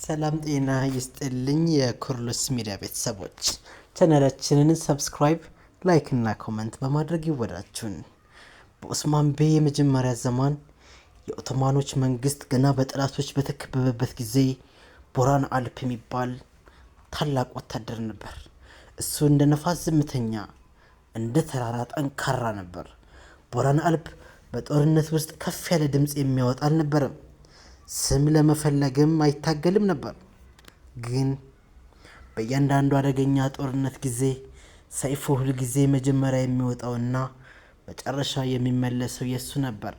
ሰላም ጤና ይስጥልኝ የኩርሉስ ሚዲያ ቤተሰቦች፣ ቻናላችንን ሰብስክራይብ፣ ላይክ እና ኮሜንት በማድረግ ይወዳጁን። በኦስማን ቤይ የመጀመሪያ ዘመን የኦቶማኖች መንግስት ገና በጠላቶች በተከበበበት ጊዜ ቦራን አልፕ የሚባል ታላቅ ወታደር ነበር። እሱ እንደ ነፋስ ዝምተኛ፣ እንደ ተራራ ጠንካራ ነበር። ቦራን አልፕ በጦርነት ውስጥ ከፍ ያለ ድምጽ የሚያወጣ አልነበረም። ስም ለመፈለግም አይታገልም ነበር። ግን በእያንዳንዱ አደገኛ ጦርነት ጊዜ ሰይፉ ሁል ጊዜ መጀመሪያ የሚወጣውና መጨረሻ የሚመለሰው የሱ ነበር።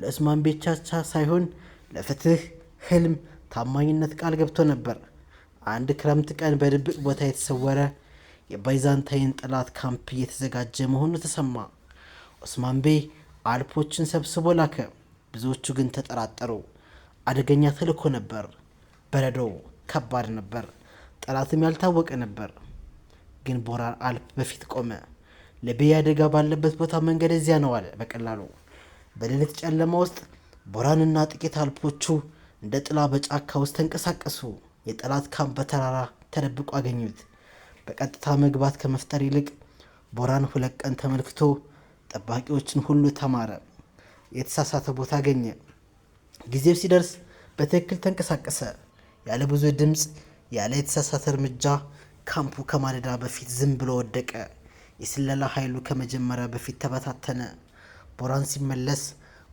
ለኦስማን ቤይ ብቻ ሳይሆን ለፍትህ፣ ህልም፣ ታማኝነት ቃል ገብቶ ነበር። አንድ ክረምት ቀን በድብቅ ቦታ የተሰወረ የባይዛንታይን ጠላት ካምፕ እየተዘጋጀ መሆኑ ተሰማ። ኦስማን ቤይ አልፖችን ሰብስቦ ላከ። ብዙዎቹ ግን ተጠራጠሩ። አደገኛ ተልእኮ ነበር። በረዶው ከባድ ነበር። ጠላትም ያልታወቀ ነበር። ግን ቦራን አልፕ በፊት ቆመ። ለቤይ አደጋ ባለበት ቦታ መንገድ እዚያ ነው አለ በቀላሉ። በሌሊት ጨለማ ውስጥ ቦራንና ጥቂት አልፖቹ እንደ ጥላ በጫካ ውስጥ ተንቀሳቀሱ። የጠላት ካምፕ በተራራ ተደብቆ አገኙት። በቀጥታ መግባት ከመፍጠር ይልቅ ቦራን 2 ቀን ተመልክቶ ጠባቂዎችን ሁሉ ተማረ። የተሳሳተ ቦታ አገኘ። ጊዜው ሲደርስ በትክክል ተንቀሳቀሰ። ያለ ብዙ ድምጽ፣ ያለ የተሳሳተ እርምጃ ካምፑ ከማለዳ በፊት ዝም ብሎ ወደቀ። የስለላ ኃይሉ ከመጀመሪያ በፊት ተበታተነ። ቦራን ሲመለስ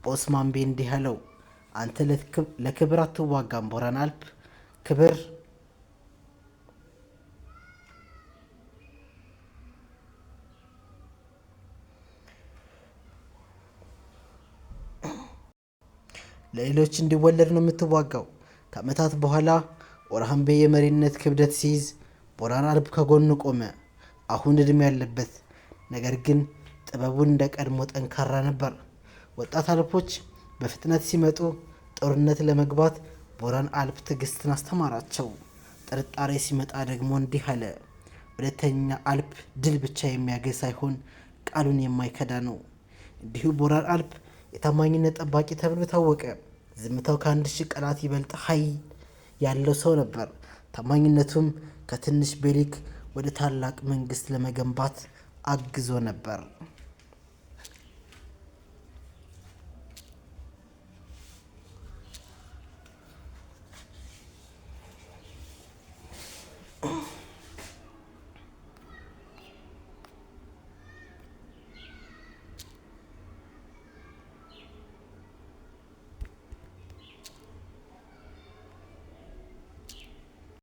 በኦስማን ቤይ እንዲህ አለው፣ አንተ ለክብር አትዋጋም ቦራን አልፕ። ክብር ለሌሎች እንዲወለድ ነው የምትዋጋው። ከዓመታት በኋላ ኦርሃን ቤይ የመሪነት ክብደት ሲይዝ ቦራን አልፕ ከጎኑ ቆመ። አሁን እድሜ ያለበት፣ ነገር ግን ጥበቡን እንደ ቀድሞ ጠንካራ ነበር። ወጣት አልፖች በፍጥነት ሲመጡ ጦርነት ለመግባት ቦራን አልፕ ትዕግስትን አስተማራቸው። ጥርጣሬ ሲመጣ ደግሞ እንዲህ አለ፣ ሁለተኛ አልፕ ድል ብቻ የሚያገኝ ሳይሆን ቃሉን የማይከዳ ነው። እንዲሁ ቦራን አልፕ የታማኝነት ጠባቂ ተብሎ ታወቀ። ዝምታው ከ1000 ቃላት ይበልጥ ኃይል ያለው ሰው ነበር። ታማኝነቱም ከትንሽ ቤይ ወደ ታላቅ መንግስት ለመገንባት አግዞ ነበር።